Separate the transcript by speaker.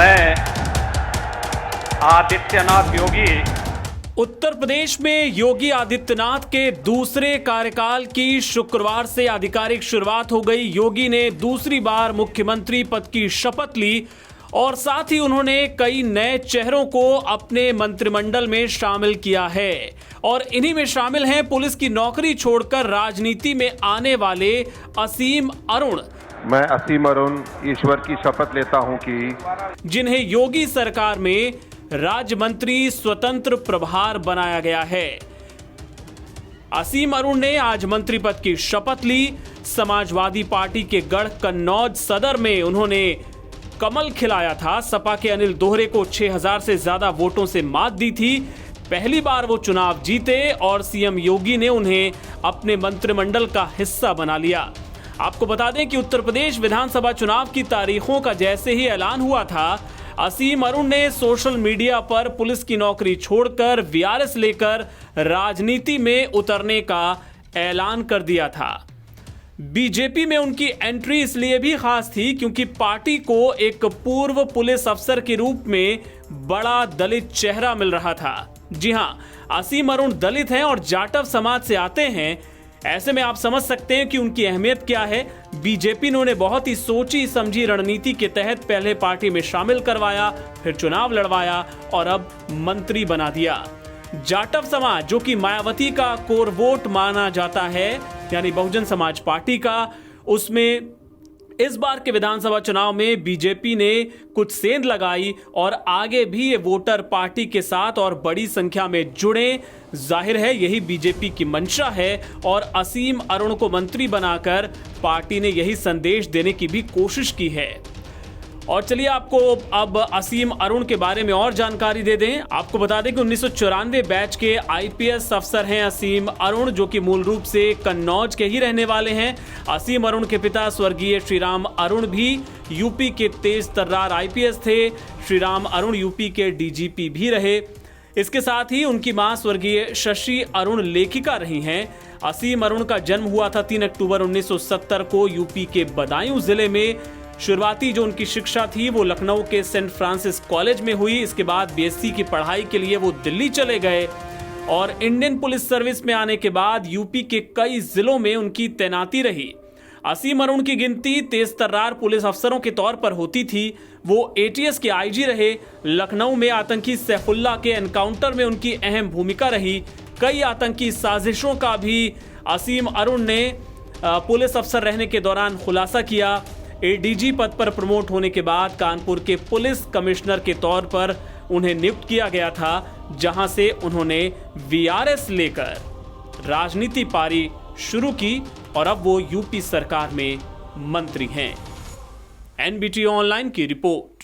Speaker 1: मैं आदित्यनाथ योगी
Speaker 2: उत्तर प्रदेश में योगी आदित्यनाथ के दूसरे कार्यकाल की शुक्रवार से आधिकारिक शुरुआत हो गई। योगी ने दूसरी बार मुख्यमंत्री पद की शपथ ली और साथ ही उन्होंने कई नए चेहरों को अपने मंत्रिमंडल में शामिल किया है और इन्हीं में शामिल हैं पुलिस की नौकरी छोड़कर राजनीति में आने वाले असीम अरुण।
Speaker 3: मैं असीम अरुण ईश्वर की शपथ लेता हूं कि
Speaker 2: जिन्हें योगी सरकार में राज्य मंत्री स्वतंत्र प्रभार बनाया गया है। असीम अरुण ने आज मंत्री पद की शपथ ली। समाजवादी पार्टी के गढ़ कन्नौज सदर में उन्होंने कमल खिलाया था। सपा के अनिल दोहरे को 6000 से ज्यादा वोटों से मात दी थी। पहली बार वो चुनाव जीते और सीएम योगी ने उन्हें अपने मंत्रिमंडल का हिस्सा बना लिया। आपको बता दें कि उत्तर प्रदेश विधानसभा चुनाव की तारीखों का जैसे ही ऐलान हुआ था, असीम अरुण ने सोशल मीडिया पर पुलिस की नौकरी छोड़कर वीआरएस लेकर राजनीति में उतरने का ऐलान कर दिया था। बीजेपी में उनकी एंट्री इसलिए भी खास थी क्योंकि पार्टी को एक पूर्व पुलिस अफसर के रूप में बड़ा दलित चेहरा मिल रहा था। जी हां, असीम अरुण दलित हैं और जाटव समाज से आते हैं। ऐसे में आप समझ सकते हैं कि उनकी अहमियत क्या है। बीजेपी ने उन्हें बहुत ही सोची समझी रणनीति के तहत पहले पार्टी में शामिल करवाया, फिर चुनाव लड़वाया और अब मंत्री बना दिया। जाटव समाज, जो कि मायावती का कोर वोट माना जाता है, यानी बहुजन समाज पार्टी का, उसमें इस बार के विधानसभा चुनाव में बीजेपी ने कुछ सेंध लगाई और आगे भी ये वोटर पार्टी के साथ और बड़ी संख्या में जुड़े। जाहिर है यही बीजेपी की मंशा है और असीम अरुण को मंत्री बनाकर पार्टी ने यही संदेश देने की भी कोशिश की है। और चलिए आपको अब असीम अरुण के बारे में और जानकारी दे दें। आपको बता दें कि 1994 बैच के आईपीएस अफसर हैं असीम अरुण, जो कि मूल रूप से कन्नौज के ही रहने वाले हैं। असीम अरुण के पिता स्वर्गीय श्रीराम अरुण भी यूपी के तेज तर्रार आईपीएस थे। श्रीराम अरुण यूपी के डीजीपी भी रहे। इसके साथ ही उनकी मां स्वर्गीय शशि अरुण लेखिका रही हैं। असीम अरुण का जन्म हुआ था 3 अक्टूबर 1970 को यूपी के बदायूं जिले में। शुरुआती जो उनकी शिक्षा थी वो लखनऊ के सेंट फ्रांसिस कॉलेज में हुई। इसके बाद बीएससी की पढ़ाई के लिए वो दिल्ली चले गए और इंडियन पुलिस सर्विस में आने के बाद यूपी के कई जिलों में उनकी तैनाती रही। असीम अरुण की गिनती तेज तर्रार पुलिस अफसरों के तौर पर होती थी। वो एटीएस के आईजी रहे। लखनऊ में आतंकी सैफुल्ला के एनकाउंटर में उनकी अहम भूमिका रही। कई आतंकी साजिशों का भी असीम अरुण ने पुलिस अफसर रहने के दौरान खुलासा किया। एडीजी पद पर प्रमोट होने के बाद कानपुर के पुलिस कमिश्नर के तौर पर उन्हें नियुक्त किया गया था, जहां से उन्होंने वीआरएस लेकर राजनीति पारी शुरू की और अब वो यूपी सरकार में मंत्री हैं। एनबीटी ऑनलाइन की रिपोर्ट।